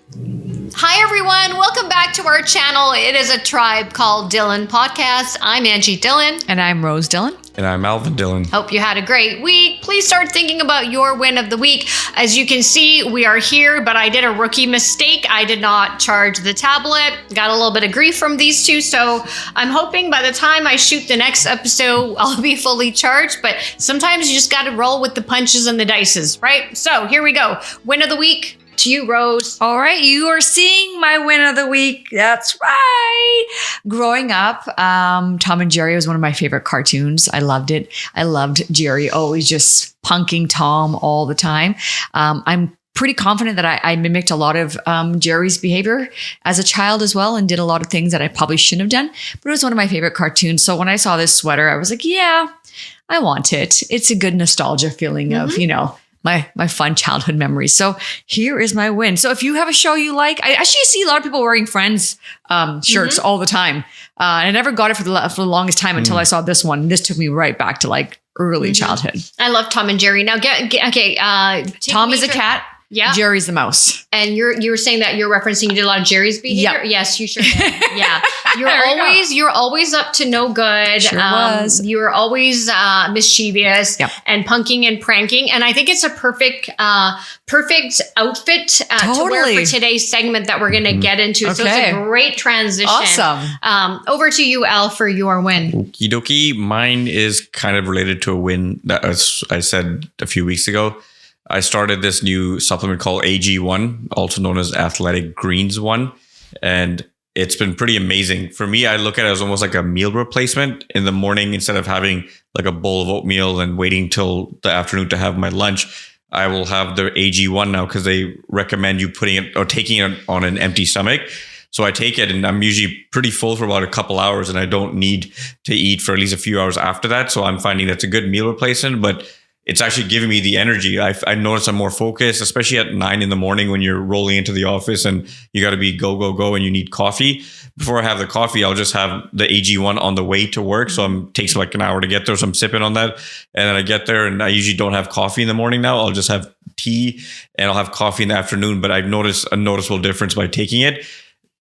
Hi, everyone. Welcome back to our channel. It is a tribe called Dhillon Podcast. I'm Angie Dhillon. And I'm Rose Dhillon. And I'm Alvin Dhillon. Hope you had a great week. Please start thinking about your win of the week. As you can see, we are here, but I did a rookie mistake. I did not charge the tablet. Got a little bit of grief from these two. So I'm hoping by the time I shoot the next episode, I'll be fully charged. But sometimes you just got to roll with the punches and the dices, right? So here we go. Win of the week. To you, Rose. All right, you are seeing my win of the week. That's right. Growing up, Tom and Jerry was one of my favorite cartoons. I loved it. I loved Jerry, always just punking Tom all the time. I'm pretty confident that I mimicked a lot of Jerry's behavior as a child as well and did a lot of things that I probably shouldn't have done. But it was one of my favorite cartoons. So when I saw this sweater, I was like, yeah, I want it. It's a good nostalgia feeling of, my fun childhood memories. So here is my win. So if you have a show you like, I actually see a lot of people wearing Friends shirts all the time. And I never got it for the longest time until I saw this one. This took me right back to like early childhood. I love Tom and Jerry. Now, okay. Tom is a cat. Yeah. Jerry's the mouse. And you were saying that you're referencing you did a lot of Jerry's behavior? Yep. Yes, you sure did. Yeah. You're always up to no good. Sure was. You're always mischievous and punking and pranking. And I think it's a perfect outfit to wear for today's segment that we're going to get into. So it's a great transition. Awesome. Over to you, Al, for your win. Okie dokie. Mine is kind of related to a win that I said a few weeks ago. I started this new supplement called AG1, also known as Athletic Greens 1. And it's been pretty amazing. For me, I look at it as almost like a meal replacement in the morning. Instead of having like a bowl of oatmeal and waiting till the afternoon to have my lunch, I will have the AG1 now because they recommend you putting it or taking it on an empty stomach. So I take it and I'm usually pretty full for about a couple hours and I don't need to eat for at least a few hours after that. So I'm finding that's a good meal replacement, but it's actually giving me the energy. I notice I'm more focused, especially at 9 a.m. when you're rolling into the office and you got to be go and you need coffee. Before I have the coffee, I'll just have the AG1 on the way to work. So it takes like an hour to get there. So I'm sipping on that. And then I get there and I usually don't have coffee in the morning now. I'll just have tea and I'll have coffee in the afternoon. But I've noticed a noticeable difference by taking it.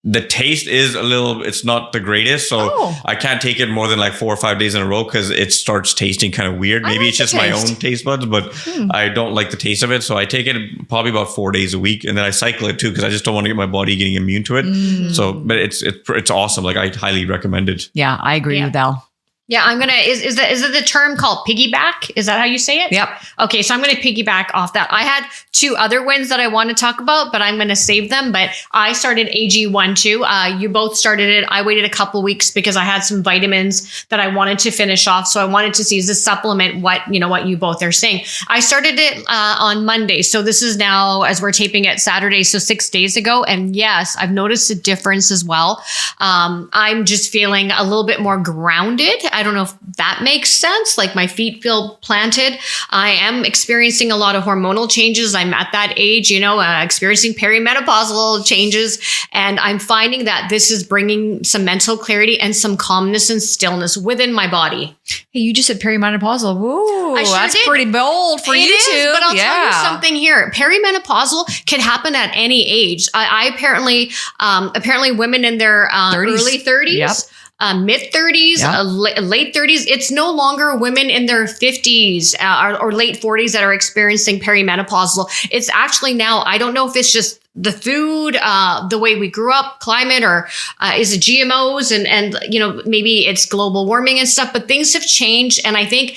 The taste is it's not the greatest. So I can't take it more than like 4 or 5 days in a row because it starts tasting kind of weird. Maybe it's just my own taste buds, but I don't like the taste of it. So I take it probably about 4 days a week. And then I cycle it too because I just don't want to get my body getting immune to it. So, but it's awesome. Like I highly recommend it. Yeah, I agree with Al. Yeah, is it the term called piggyback? Is that how you say it? Yep. Okay, so I'm going to piggyback off that. I had 2 other wins that I want to talk about, but I'm going to save them. But I started AG1 too. You both started it. I waited a couple weeks because I had some vitamins that I wanted to finish off. So I wanted to see, is this supplement what you both are saying? I started it on Monday. So this is now, as we're taping it, Saturday. So 6 days ago. And yes, I've noticed a difference as well. I'm just feeling a little bit more grounded. I don't know if that makes sense. Like my feet feel planted. I am experiencing a lot of hormonal changes. I'm at that age, experiencing perimenopausal changes. And I'm finding that this is bringing some mental clarity and some calmness and stillness within my body. Hey, you just said perimenopausal. Whoa, that's pretty bold for you two. But I'll tell you something here. Perimenopausal can happen at any age. I apparently women in their early 30s. Mid 30s, late 30s. It's no longer women in their 50s or late 40s that are experiencing perimenopausal. It's actually now, I don't know if it's just the food, the way we grew up, climate, or is it GMOs and maybe it's global warming and stuff, but things have changed. And I think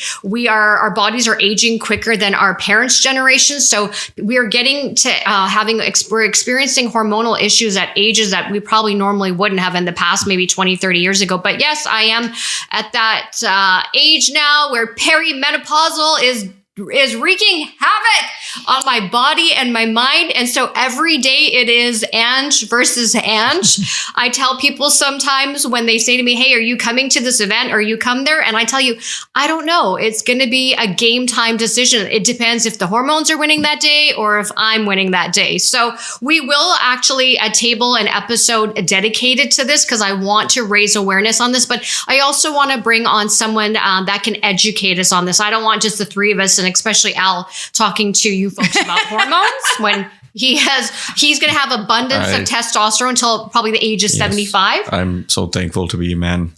our bodies are aging quicker than our parents' generation. So we are getting to we're experiencing hormonal issues at ages that we probably normally wouldn't have in the past, maybe 20, 30 years ago. But yes, I am at that age now where perimenopausal is wreaking havoc on my body and my mind. And so every day it is Ange versus Ange. I tell people sometimes when they say to me, hey, are you coming to this event or you come there? And I tell you, I don't know. It's going to be a game time decision. It depends if the hormones are winning that day or if I'm winning that day. So we will actually table an episode dedicated to this because I want to raise awareness on this, but I also want to bring on someone that can educate us on this. I don't want just the three of us, and especially Al, talking to you folks about hormones when He's going to have abundance of testosterone until probably the age of 75. I'm so thankful to be a man.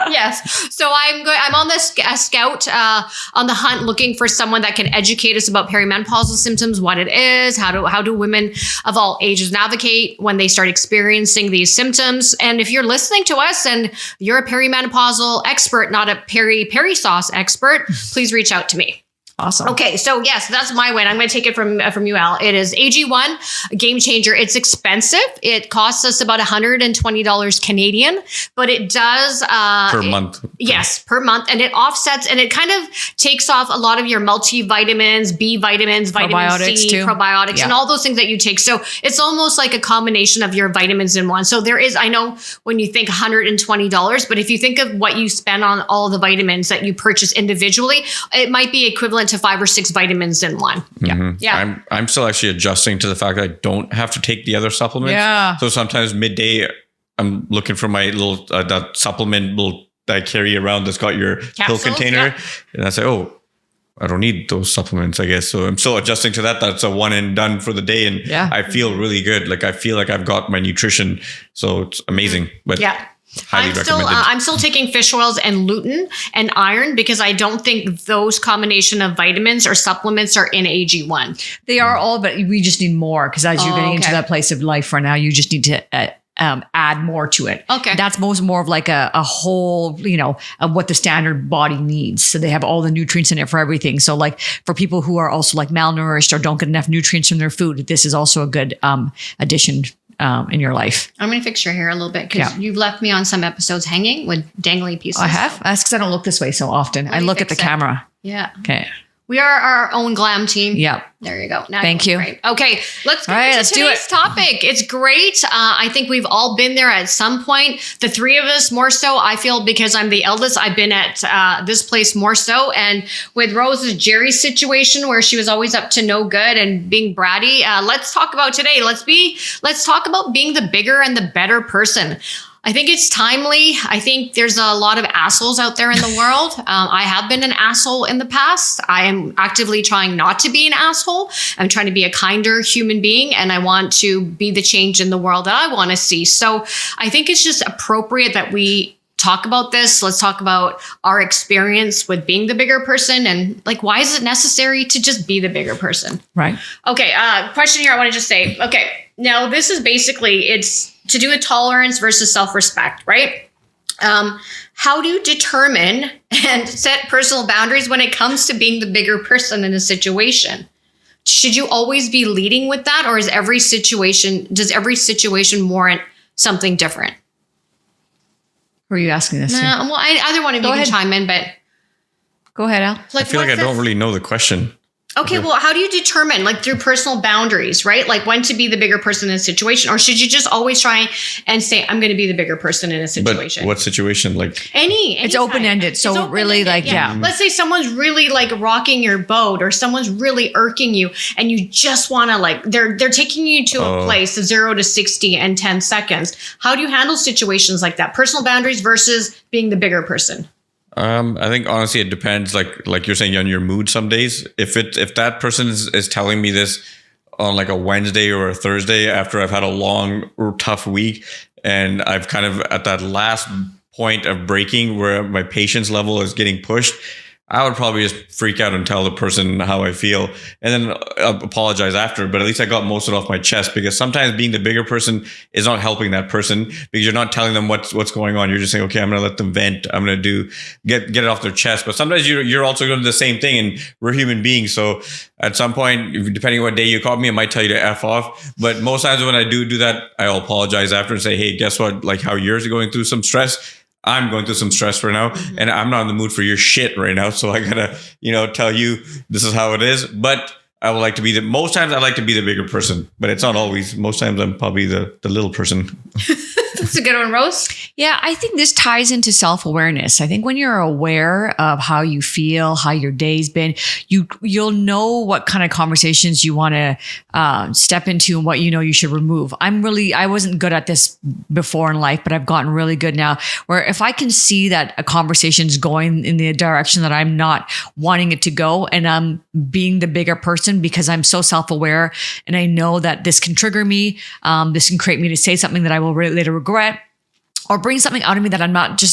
Yes. So I'm on this scout on the hunt, looking for someone that can educate us about perimenopausal symptoms, what it is, how do women of all ages navigate when they start experiencing these symptoms. And if you're listening to us and you're a perimenopausal expert, not a peri sauce expert, please reach out to me. Awesome. Okay, so yes, that's my win. I'm going to take it from you, Al. It is AG1, a game changer. It's expensive. It costs us about $120 Canadian, but it does per month. Yes, per month, and it offsets and it kind of takes off a lot of your multivitamins, B vitamins, vitamin C, probiotics, and all those things that you take. So it's almost like a combination of your vitamins in one. So there is, I know when you think $120, but if you think of what you spend on all the vitamins that you purchase individually, it might be equivalent to 5 or 6 vitamins in one. Mm-hmm. Yeah. I'm still actually adjusting to the fact that I don't have to take the other supplements. Yeah. So sometimes midday, I'm looking for my little that supplement that I carry around that's got your pill container. And I say, I don't need those supplements, I guess. So I'm still adjusting to that. That's a one and done for the day. And I feel really good. Like I feel like I've got my nutrition. So it's amazing. But I'm still taking fish oils and lutein and iron because I don't think those combination of vitamins or supplements are in AG1. They are all, but we just need more because as you're getting into that place of life right now, you just need to add more to it. Okay. That's more of like a whole, of what the standard body needs. So they have all the nutrients in it for everything. So like for people who are also like malnourished or don't get enough nutrients from their food, this is also a good addition in your life. I'm going to fix your hair a little bit because you've left me on some episodes hanging with dangly pieces. I have? That's because I don't look this way so often. I look at the camera. Yeah. Okay. We are our own glam team. Yep. There you go. Now Thank you. Great. Okay, let's get into today's topic. It's great. I think we've all been there at some point. The three of us more so. I feel because I'm the eldest, I've been at this place more so. And with Rose's Jerry's situation where she was always up to no good and being bratty, let's talk about today. Let's talk about being the bigger and the better person. I think it's timely. I think there's a lot of assholes out there in the world. I have been an asshole in the past. I am actively trying not to be an asshole. I'm trying to be a kinder human being, and I want to be the change in the world that I want to see. So I think it's just appropriate that we talk about this. Let's talk about our experience with being the bigger person and like, why is it necessary to just be the bigger person? Right. Okay. Question here. I want to just say, okay, now this is basically, it's to do with tolerance versus self-respect, right? How do you determine and set personal boundaries when it comes to being the bigger person in a situation? Should you always be leading with that, or does every situation warrant something different? Who are you asking this to? Well, either one of you can chime in, but go ahead, Al. I feel like I don't really know the question. Okay, well, how do you determine, like through personal boundaries, right? Like when to be the bigger person in a situation, or should you just always try and say, I'm going to be the bigger person in a situation? But what situation? Like any it's open-ended. So it's really like, Let's say someone's really like rocking your boat, or someone's really irking you, and you just want to like, they're taking you to a place of 0 to 60 in 10 seconds. How do you handle situations like that? Personal boundaries versus being the bigger person. I think honestly it depends. Like you're saying, on your mood. Some days, if that person is telling me this on like a Wednesday or a Thursday after I've had a long or tough week, and I've kind of at that last point of breaking where my patience level is getting pushed, I would probably just freak out and tell the person how I feel and then apologize after. But at least I got most of it off my chest, because sometimes being the bigger person is not helping that person, because you're not telling them what's going on. You're just saying, okay, I'm going to let them vent. I'm going to get it off their chest. But sometimes you're also going to do the same thing, and we're human beings. So at some point, depending on what day you call me, I might tell you to F off. But most times when I do that, I'll apologize after and say, hey, guess what? Like how yours are going through some stress, I'm going through some stress right now, and I'm not in the mood for your shit right now. So I gotta, tell you this is how it is. But I would like to be most times I like to be the bigger person, but it's not always. Most times I'm probably the little person. That's a good one, Rose. Yeah, I think this ties into self-awareness. I think when you're aware of how you feel, how your day's been, you'll know what kind of conversations you want to step into and what you should remove. I wasn't good at this before in life, but I've gotten really good now, where if I can see that a conversation's going in the direction that I'm not wanting it to go, and I'm being the bigger person because I'm so self-aware and I know that this can trigger me, this can create me to say something that I will later regret, or bring something out of me that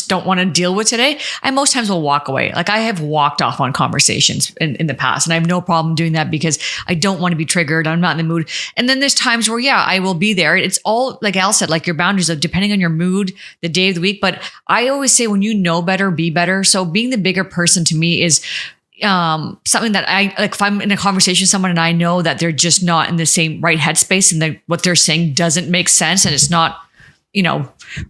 don't want to deal with today, I most times will walk away. Like I have walked off on conversations in the past, and I have no problem doing that because I don't want to be triggered. I'm not in the mood. And then there's times where, I will be there. It's all, like Al said, like your boundaries of depending on your mood, the day of the week. But I always say when you know better, be better. So being the bigger person to me is something that I like. If I'm in a conversation with someone and I know that they're just not in the same right headspace and what they're saying doesn't make sense and it's not,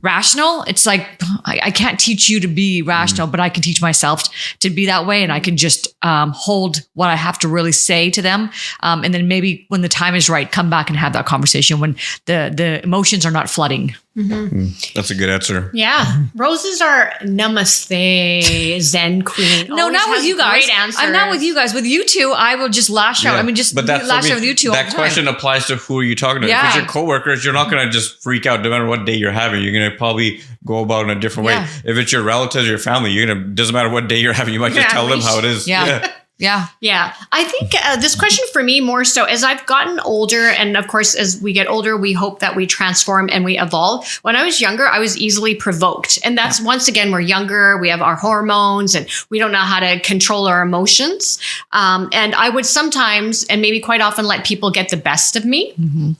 rational. It's like, I can't teach you to be rational, but I can teach myself to be that way. And I can just hold what I have to really say to them. And then maybe when the time is right, come back and have that conversation when the emotions are not flooding. That's a good answer. Yeah. Roses are namaste, Zen queen. No, not with you guys. I'm not with you guys. With you two, I will just lash out. But lash out with you two. That question applies to who are you talking to. If it's your coworkers, you're not going to just freak out no matter what day you're having. You're going to probably go about it in a different way. If it's your relatives or your family, doesn't matter what day you're having. You might just tell them how it is. Yeah. I think this question for me more so as I've gotten older, and of course, as we get older, we hope that we transform and we evolve. When I was younger, I was easily provoked. And that's once again, we're younger, we have our hormones and we don't know how to control our emotions. And I would sometimes, and maybe quite often, let people get the best of me.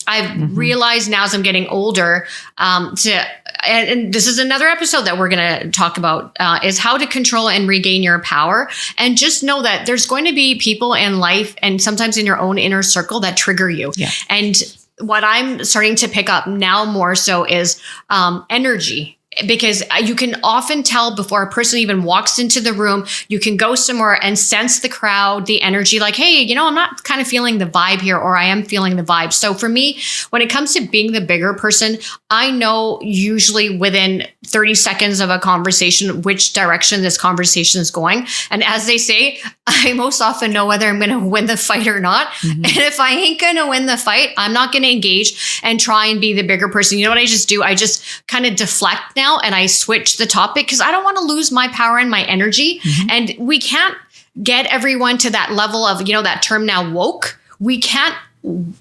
I've realized now as I'm getting older, and this is another episode that we're going to talk about, is how to control and regain your power. And just know that there's going to be people in life and sometimes in your own inner circle that trigger you. And what I'm starting to pick up now more so is energy. Because you can often tell before a person even walks into the room, you can go somewhere and sense the crowd, the energy, like, hey, I'm not kind of feeling the vibe here, or I am feeling the vibe. So for me, when it comes to being the bigger person, I know usually within 30 seconds of a conversation, which direction this conversation is going. And as they say, I most often know whether I'm going to win the fight or not. And if I ain't going to win the fight, I'm not going to engage and try and be the bigger person. You know what I just do? I just kind of deflect now and I switch the topic because I don't want to lose my power and my energy. And we can't get everyone to that level of, that term now, woke. We can't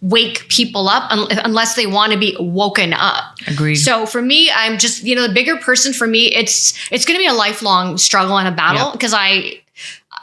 wake people up unless they want to be woken up. Agreed. So for me, I'm just, the bigger person for me, it's going to be a lifelong struggle and a battle because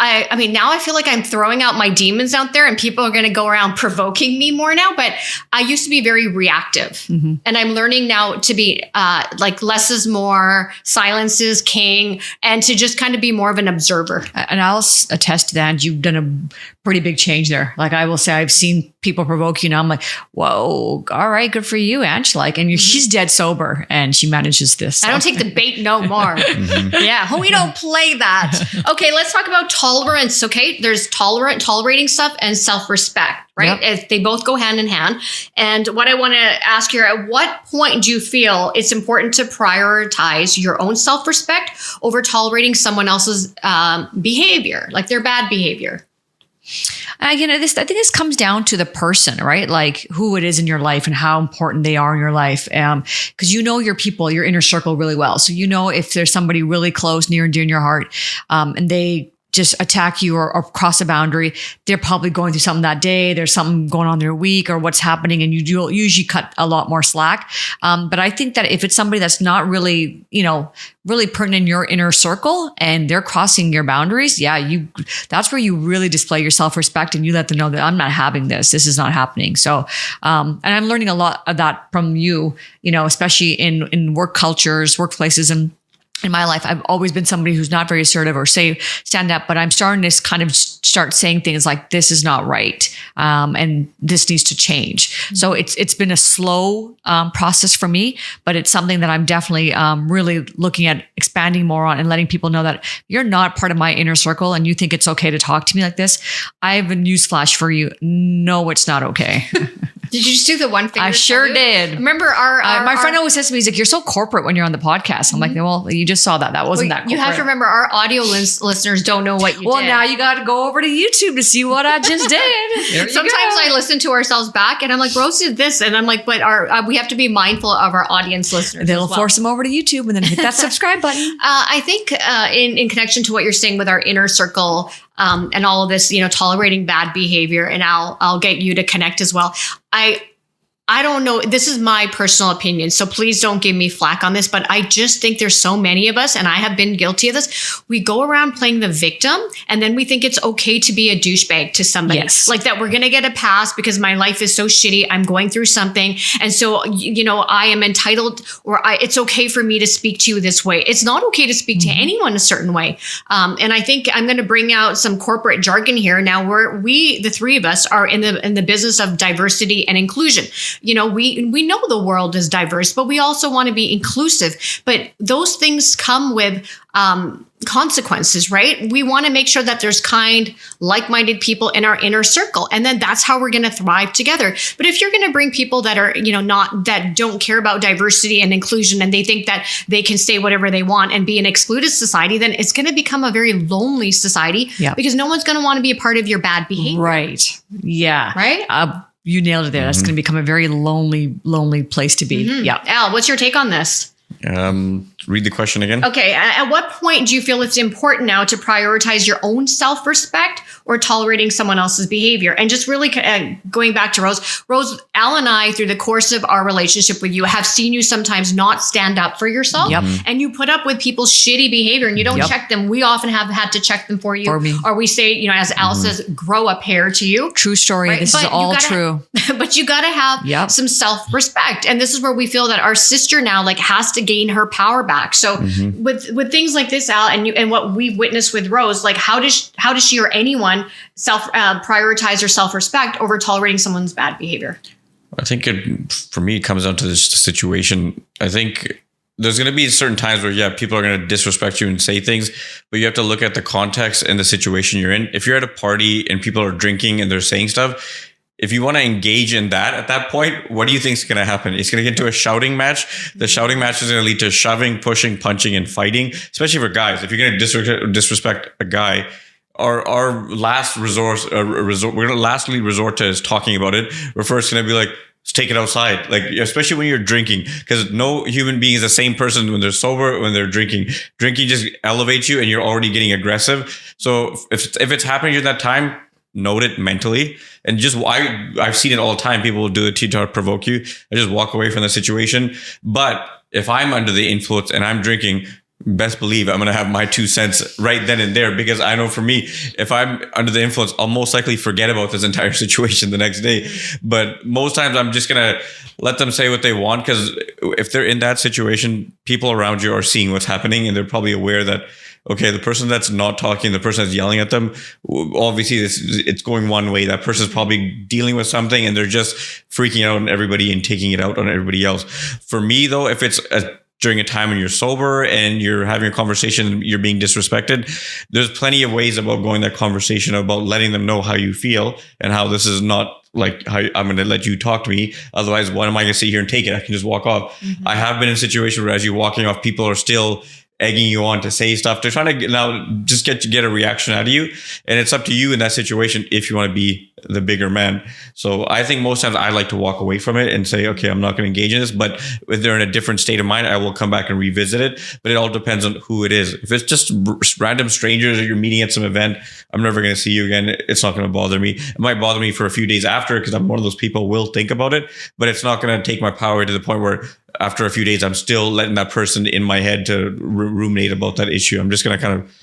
I mean, now I feel like I'm throwing out my demons out there and people are going to go around provoking me more now. But I used to be very reactive and I'm learning now to be like less is more, silence is king, and to just kind of be more of an observer. And I'll attest to that. You've done a pretty big change there. Like I will say, I've seen people provoke you. Now I'm like, whoa, all right, good for you, Ange. Like, and she's dead sober and she manages this. I don't take the bait no more. We don't play that. Okay, let's talk about tolerance. Okay, there's tolerating stuff and self-respect, right? If they both go hand in hand. And what I want to ask here, at what point do you feel it's important to prioritize your own self-respect over tolerating someone else's behavior, like their bad behavior? Again, I think this comes down to the person, right? Like who it is in your life and how important they are in your life. Because your people, your inner circle really well. So if there's somebody really close, near and dear in your heart, and they just attack you or cross a boundary, they're probably going through something that day. There's something going on in their week or what's happening, and you'll usually cut a lot more slack. But I think that if it's somebody that's not really, really pertinent in your inner circle and they're crossing your boundaries, that's where you really display your self-respect and you let them know that I'm not having this. This is not happening. So, and I'm learning a lot of that from you, especially in work cultures, workplaces, and in my life, I've always been somebody who's not very assertive or stand up, but I'm starting to kind of start saying things like, this is not right. And this needs to change. Mm-hmm. So it's been a slow process for me, but it's something that I'm definitely really looking at expanding more on and letting people know that if you're not part of my inner circle and you think it's okay to talk to me like this, I have a newsflash for you. No, it's not okay. Did you just do the one finger? I sure did. Remember my friend always says to me, he's like, you're so corporate when you're on the podcast. I'm like, well, you just saw that. That wasn't that corporate. You have to remember our audio listeners don't know what you did. Well, now you got to go over to YouTube to see what I just did. Sometimes I listen to ourselves back and I'm like, Rose did this. And I'm like, but we have to be mindful of our audience listeners. They'll force them over to YouTube and then hit that subscribe button. I think in connection to what you're saying with our inner circle, and all of this, tolerating bad behavior, and I'll get you to connect as well. I don't know. This is my personal opinion, so please don't give me flack on this, but I just think there's so many of us, and I have been guilty of this. We go around playing the victim, and then we think it's okay to be a douchebag to somebody. Yes. Like that we're going to get a pass because my life is so shitty. I'm going through something. And so, I am entitled, or it's okay for me to speak to you this way. It's not okay to speak to anyone a certain way. And I think I'm going to bring out some corporate jargon here. Now the three of us are in the business of diversity and inclusion. We know the world is diverse, but we also want to be inclusive. But those things come with consequences, right? We want to make sure that there's kind, like-minded people in our inner circle. And then that's how we're going to thrive together. But if you're going to bring people that are, that don't care about diversity and inclusion, and they think that they can say whatever they want and be an excluded society, then it's going to become a very lonely society because no one's going to want to be a part of your bad behavior. Right. Yeah. Right? You nailed it there. That's going to become a very lonely place to be. Mm-hmm. Yeah. Al, what's your take on this? Read the question again. Okay. At what point do you feel it's important now to prioritize your own self-respect or tolerating someone else's behavior? And just really going back to Rose, Al and I, through the course of our relationship with you, have seen you sometimes not stand up for yourself. Yep. And you put up with people's shitty behavior and you don't check them. We often have had to check them for you. For me. Or we say, as Al says, grow a pair to you. True story. Right? This is all true. But you got to have some self-respect. And this is where we feel that our sister now has to gain her power back. So with things like this, Al, and what we've witnessed with Rose, how does she or anyone prioritize their self-respect over tolerating someone's bad behavior? I think for me, it comes down to this situation. I think there's going to be certain times where, people are going to disrespect you and say things, but you have to look at the context and the situation you're in. If you're at a party and people are drinking and they're saying stuff, if you want to engage in that at that point, what do you think is going to happen? It's going to get into a shouting match. The shouting match is going to lead to shoving, pushing, punching, and fighting, especially for guys. If you're going to disrespect a guy, our last resort, we're going to lastly resort to is talking about it. We're first going to be like, let's take it outside. Especially when you're drinking, because no human being is the same person when they're sober, when they're drinking. Drinking just elevates you and you're already getting aggressive. So if it's happening at that time, note it mentally. And just I've seen it all the time. People will do it to provoke you. I just walk away from the situation. But if I'm under the influence and I'm drinking, best believe I'm going to have my 2 cents right then and there, because I know for me, if I'm under the influence, I'll most likely forget about this entire situation the next day. But most times I'm just going to let them say what they want, because if they're in that situation, people around you are seeing what's happening and they're probably aware that, okay, the person that's not talking, the person that's yelling at them, obviously it's going one way. That person's probably dealing with something and they're just freaking out on everybody and taking it out on everybody else. For me, though, if it's during a time when you're sober and you're having a conversation, you're being disrespected, there's plenty of ways about going that conversation, about letting them know how you feel and how this is not how I'm going to let you talk to me. Otherwise, why am I going to sit here and take it? I can just walk off. I have been in a situation where as you're walking off, people are still egging you on to say stuff. They're trying to now just get a reaction out of you. And it's up to you in that situation if you want to be the bigger man. So I think most times I like to walk away from it and say, okay, I'm not going to engage in this. But if they're in a different state of mind, I will come back and revisit it. But it all depends on who it is. If it's just random strangers or you're meeting at some event, I'm never going to see you again. It's not going to bother me. It might bother me for a few days after, because I'm one of those people who will think about it, but it's not going to take my power to the point where after a few days, I'm still letting that person in my head to ruminate about that issue. I'm just going to kind of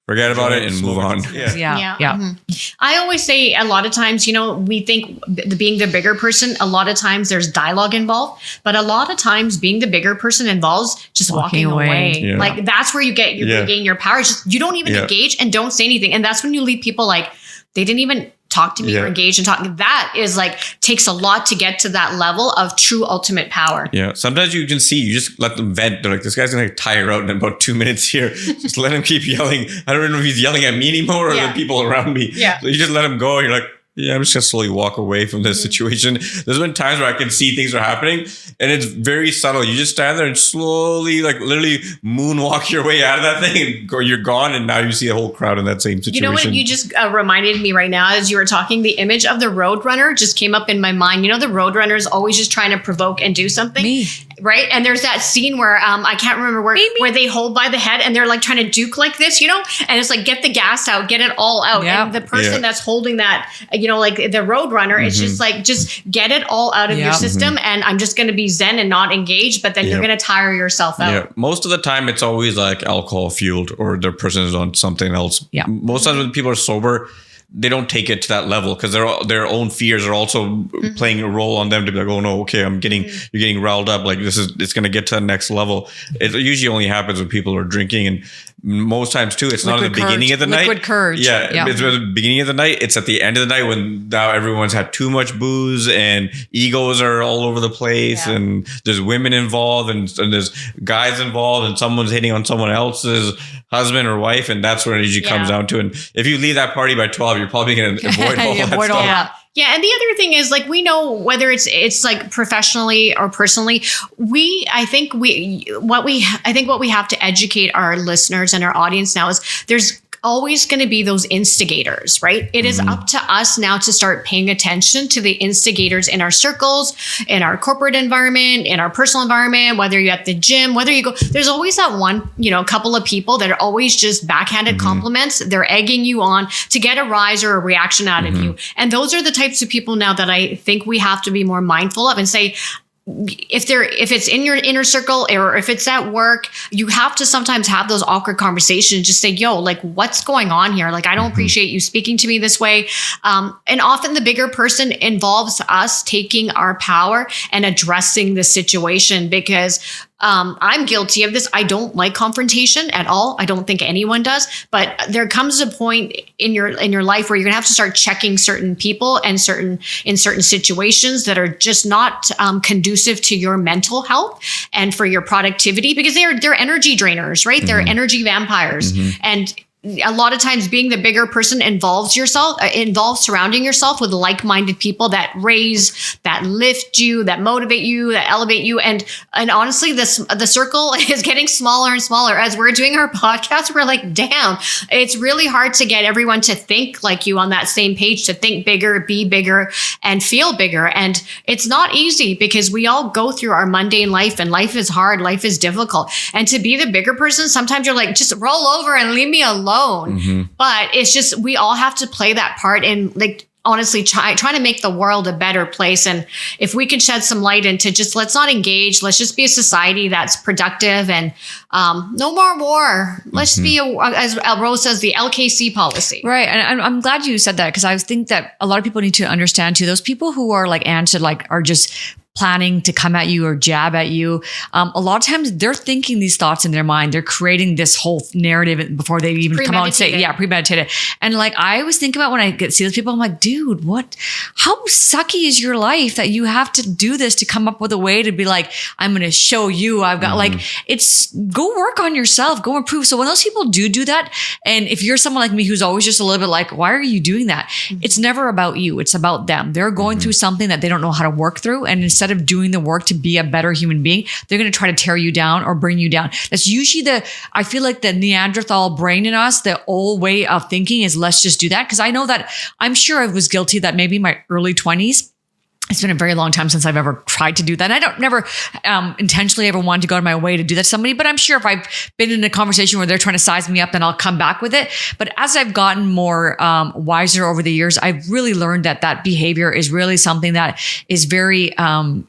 forget about it and move on. Yeah. I always say a lot of times, we think being the bigger person, a lot of times there's dialogue involved, but a lot of times being the bigger person involves just walking away. Yeah. Like that's where you gain your power. It's just, you don't even engage and don't say anything. And that's when you leave people like, they didn't even talk to me or engage and talk. That is like, takes a lot to get to that level of true ultimate power. Yeah. Sometimes you can see, you just let them vent. They're like, this guy's going to tire out in about 2 minutes here. Just let him keep yelling. I don't know if he's yelling at me anymore or the people around me. Yeah. So you just let him go. And you're like, I'm just going to slowly walk away from this situation. There's been times where I can see things are happening and it's very subtle. You just stand there and slowly, like literally moonwalk your way out of that thing and you're gone. And now you see a whole crowd in that same situation. You know what you just reminded me right now as you were talking, the image of the Roadrunner just came up in my mind. The Roadrunner is always just trying to provoke and do something. Me. Right. And there's that scene where I can't remember where they hold by the head and they're like trying to duke like this, and it's like, get the gas out, get it all out. Yep. And the person that's holding that, like the Roadrunner, it's just like, just get it all out of your system. And I'm just going to be zen and not engaged, but then you're going to tire yourself out. Yeah. Most of the time it's always like alcohol fueled or the person is on something else. Yeah. Most times when people are sober, they don't take it to that level because their own fears are also playing a role on them to be like, oh no, okay, you're getting riled up. Like it's going to get to the next level. It usually only happens when people are drinking, and most times too, it's not at the beginning of the night. Liquid courage. Yeah, it's at the beginning of the night. It's at the end of the night when now everyone's had too much booze and egos are all over the place, and there's women involved and there's guys involved, and someone's hitting on someone else's husband or wife, and that's where it usually comes down to. And if you leave that party by 12, you're probably going to avoid all that stuff. Yeah. And the other thing is like, we know whether it's like professionally or personally, I think what we have to educate our listeners and our audience now is there's always going to be those instigators, right? It is up to us now to start paying attention to the instigators in our circles, in our corporate environment, in our personal environment, whether you're at the gym, whether you go, there's always that one, couple of people that are always just backhanded compliments. They're egging you on to get a rise or a reaction out of you. And those are the types of people now that I think we have to be more mindful of and say, if it's in your inner circle or if it's at work, you have to sometimes have those awkward conversations. Just say, yo, like, what's going on here? Like, I don't appreciate you speaking to me this way. And often the bigger person involves us taking our power and addressing the situation, because I'm guilty of this. I don't like confrontation at all. I don't think anyone does, but there comes a point in your life where you're gonna have to start checking certain people and in certain situations that are just not conducive to your mental health and for your productivity, because they're energy drainers, right? They're energy vampires. And a lot of times being the bigger person involves surrounding yourself with like-minded people that raise, that lift you, that motivate you, that elevate you. And honestly, the circle is getting smaller and smaller. As we're doing our podcast, we're like, damn, it's really hard to get everyone to think like you on that same page, to think bigger, be bigger, and feel bigger. And it's not easy because we all go through our mundane life, and life is hard, life is difficult. And to be the bigger person, sometimes you're like, just roll over and leave me alone. But it's just, we all have to play that part in, like, honestly trying to make the world a better place. And if we can shed some light into just, let's not engage, let's just be a society that's productive, and no more war. Let's be, as Rose says, the LKC policy. Right. And I'm glad you said that, because I think that a lot of people need to understand too, those people who are like Anne said, like, are just planning to come at you or jab at you. A lot of times they're thinking these thoughts in their mind. They're creating this whole narrative before they even come out and say, premeditated. And like, I always think about when I see those people, I'm like, dude, how sucky is your life that you have to do this to come up with a way to be like, I'm going to show you I've got go work on yourself, go improve. So when those people do that, and if you're someone like me who's always just a little bit like, why are you doing that? It's never about you. It's about them. They're going through something that they don't know how to work through. And instead of doing the work to be a better human being, they're going to try to tear you down or bring you down. That's usually I feel like the Neanderthal brain in us, the old way of thinking is, let's just do that. Because I know that I'm sure I was guilty that maybe in my early 20s, it's been a very long time since I've ever tried to do that. And I don't never intentionally ever wanted to go out of my way to do that to somebody, but I'm sure if I've been in a conversation where they're trying to size me up, then I'll come back with it. But as I've gotten more wiser over the years, I've really learned that behavior is really something that is very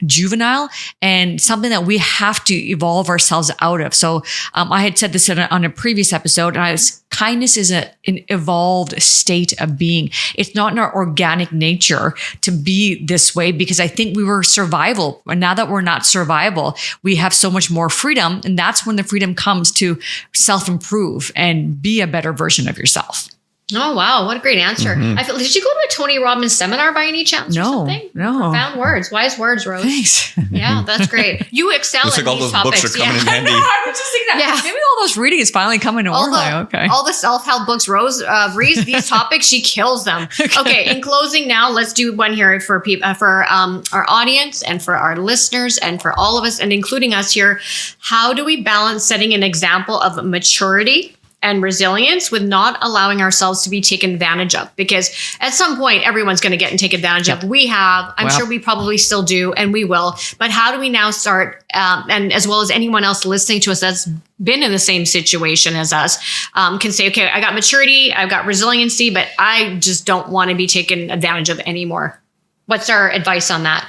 juvenile and something that we have to evolve ourselves out of. So I had said this on a previous episode, and I was kindness is an evolved state of being. It's not in our organic nature to be this way, because I think we were survival. And now that we're not survival, we have so much more freedom. And that's when the freedom comes to self-improve and be a better version of yourself. Oh, wow. What a great answer. Did you go to a Tony Robbins seminar by any chance or something? No. Profound words. Wise words, Rose. Thanks. Yeah, that's great. You excel in like all these those topics. books are coming in I handy. know, I was just thinking that. Yeah. Maybe all those reading is finally coming to work. All the self-help books Rose reads, these topics, she kills them. Okay, in closing now, let's do one here for people, for our audience and for our listeners and for all of us, and including us here. How do we balance setting an example of maturity and resilience with not allowing ourselves to be taken advantage of? Because at some point, everyone's going to get and take advantage of. We have, I'm sure we probably still do, and we will. But how do we now start, and as well as anyone else listening to us that's been in the same situation as us, can say, okay, I got maturity, I've got resiliency, but I just don't want to be taken advantage of anymore. What's our advice on that?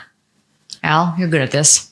Al, you're good at this.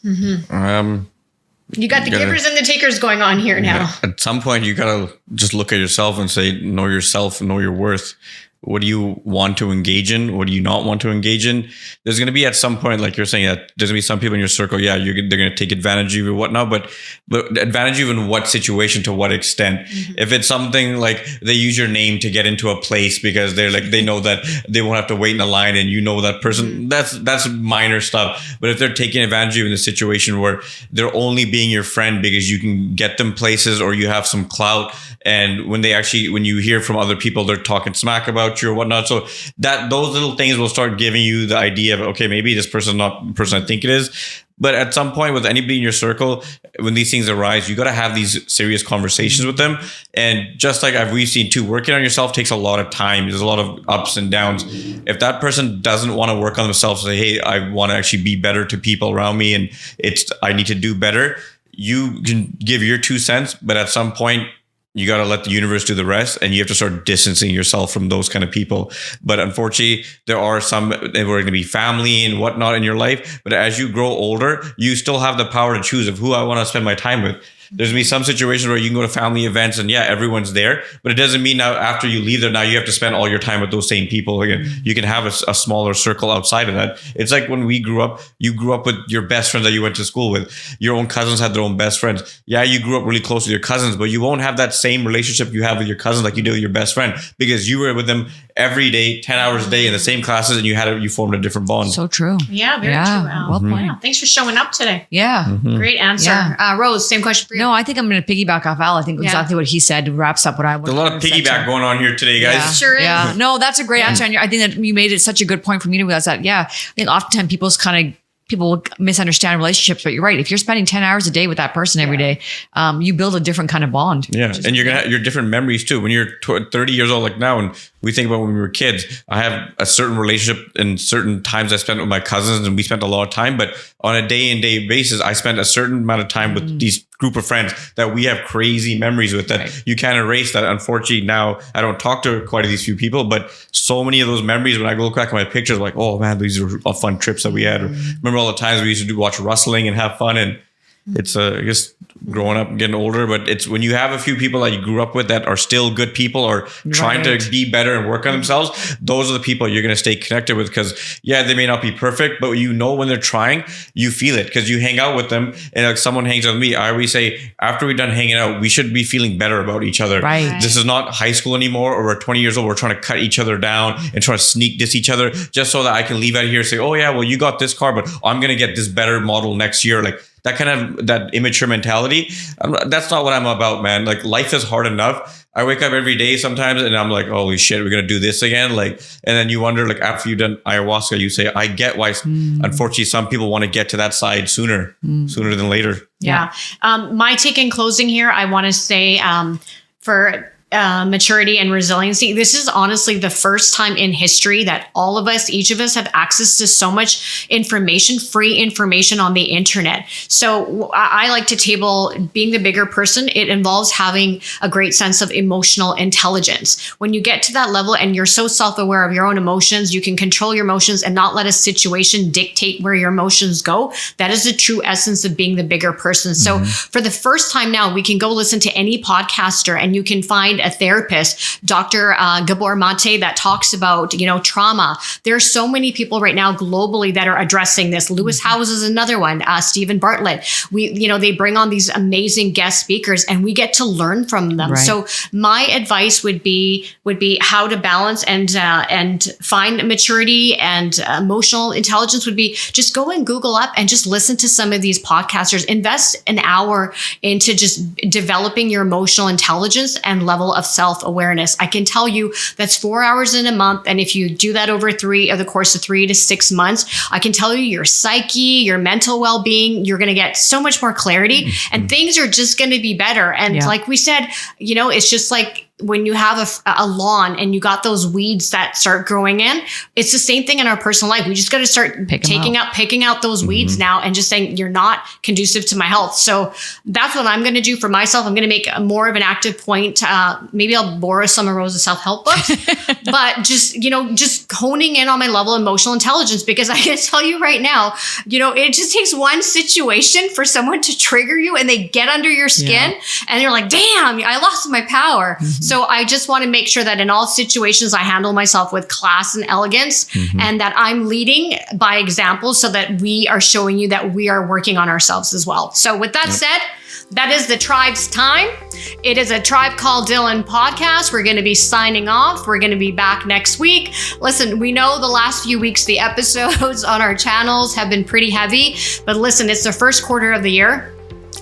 You got the givers and the takers going on here now. At some point, you got to just look at yourself and say, know yourself, know your worth. What do you want to engage in? What do you not want to engage in? There's going to be at some point, like you're saying, that there's going to be some people in your circle, they're going to take advantage of you or whatnot, but advantage of you in what situation, to what extent? If it's something like they use your name to get into a place because they're like, they know that they won't have to wait in a line and you know that person, that's minor stuff. But if they're taking advantage of you in a situation where they're only being your friend because you can get them places or you have some clout, and when you hear from other people, they're talking smack about you or whatnot. So that those little things will start giving you the idea of, okay, maybe this person's not the person I think it is. But at some point with anybody in your circle, when these things arise, you got to have these serious conversations with them. And just like we've seen too, working on yourself takes a lot of time. There's a lot of ups and downs. If that person doesn't want to work on themselves, say, hey, I want to actually be better to people around me and I need to do better. You can give your 2 cents, but at some point, you got to let the universe do the rest, and you have to start distancing yourself from those kind of people. But unfortunately, there are some who are going to be family and whatnot in your life. But as you grow older, you still have the power to choose of who I want to spend my time with. There's going to be some situations where you can go to family events and everyone's there, but it doesn't mean now after you leave there, now you have to spend all your time with those same people. Again, you can have a smaller circle outside of that. It's like when we grew up, you grew up with your best friends that you went to school with. Your own cousins had their own best friends. Yeah, you grew up really close with your cousins, but you won't have that same relationship you have with your cousins like you do with your best friend, because you were with them every day, 10 hours a day in the same classes, and you formed a different bond. So true. Yeah, very true. Al. Well pointed. Yeah, thanks for showing up today. Yeah. Great answer. Yeah. Rose, same question for you. No, I think I'm going to piggyback off Al. I think exactly what he said wraps up what I would. There's a lot of piggyback going on here today, guys. Yeah. Sure is. Yeah. No, that's a great answer. And I think that you made it such a good point for me to realize that. Yeah. I think oftentimes people misunderstand relationships, but you're right. If you're spending 10 hours a day with that person every day, you build a different kind of bond. Yeah. And you're going to have your different memories too. When you're 30 years old, like now, and we think about when we were kids, I have a certain relationship and certain times I spent with my cousins, and we spent a lot of time, but on a day in day basis, I spent a certain amount of time with these group of friends that we have crazy memories with that you can't erase. That unfortunately now I don't talk to quite these few people, but so many of those memories, when I go look back at my pictures, like, oh man, these are fun trips that we had. Remember all the times we used to watch wrestling and have fun. And it's I guess growing up and getting older, but it's when you have a few people that you grew up with that are still good people or trying to be better and work on themselves, those are the people you're going to stay connected with, because they may not be perfect, but when they're trying, you feel it because you hang out with them. And like someone hangs out with me, I always say, after we're done hanging out, we should be feeling better about each other. Right. This is not high school anymore, or we're 20 years old, we're trying to cut each other down and try to sneak diss each other just so that I can leave out of here and say, oh yeah, well, you got this car, but I'm going to get this better model next year. Like that immature mentality. That's not what I'm about, man. Like life is hard enough. I wake up every day sometimes and I'm like, holy shit, we're going to do this again. Like, and then you wonder, like after you've done ayahuasca, you say, I get why, unfortunately, some people want to get to that side sooner than later. Yeah. My take in closing here, I want to say for maturity and resiliency, this is honestly the first time in history that all of us, each of us, have access to so much information, free information on the internet. So I like to table being the bigger person. It involves having a great sense of emotional intelligence. When you get to that level and you're so self-aware of your own emotions, you can control your emotions and not let a situation dictate where your emotions go. That is the true essence of being the bigger person. So for the first time now, we can go listen to any podcaster and you can find a therapist, Dr. Gabor Mate, that talks about, trauma. There are so many people right now globally that are addressing this. Lewis Howes is another one. Stephen Bartlett. They bring on these amazing guest speakers, and we get to learn from them. Right. So my advice would be how to balance and find maturity and emotional intelligence would be just go and Google up and just listen to some of these podcasters. Invest an hour into just developing your emotional intelligence and level of self-awareness. I can tell you that's 4 hours in a month. And if you do that over the course of 3 to 6 months, I can tell you your psyche, your mental well-being, you're going to get so much more clarity and things are just going to be better. And like we said, it's just like when you have a lawn and you got those weeds that start growing in, it's the same thing in our personal life. We just got to start picking out those weeds now and just saying you're not conducive to my health. So that's what I'm going to do for myself. I'm going to make more of an active point. Maybe I'll borrow some of Rose's self-help books, but just honing in on my level of emotional intelligence, because I can tell you right now, it just takes one situation for someone to trigger you and they get under your skin and you're like, damn, I lost my power. So I just want to make sure that in all situations, I handle myself with class and elegance and that I'm leading by example so that we are showing you that we are working on ourselves as well. So with that said, that is the tribe's time. It is a Tribe Called Dhillon podcast. We're going to be signing off. We're going to be back next week. Listen, we know the last few weeks, the episodes on our channels have been pretty heavy, but listen, it's the first quarter of the year.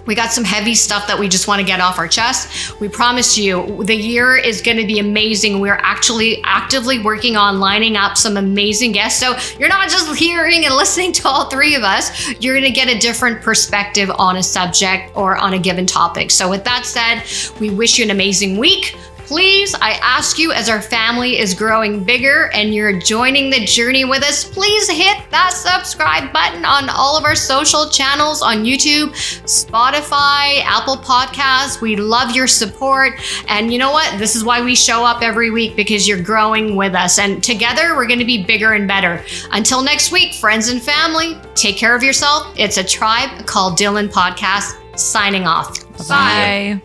We got some heavy stuff that we just want to get off our chest. We promise you the year is going to be amazing. We're actually actively working on lining up some amazing guests. So you're not just hearing and listening to all three of us. You're going to get a different perspective on a subject or on a given topic. So with that said, we wish you an amazing week. Please, I ask you, as our family is growing bigger and you're joining the journey with us, please hit that subscribe button on all of our social channels on YouTube, Spotify, Apple Podcasts. We love your support. And you know what? This is why we show up every week, because you're growing with us. And together, we're going to be bigger and better. Until next week, friends and family, take care of yourself. It's a Tribe Called Dhillon podcast signing off. Bye.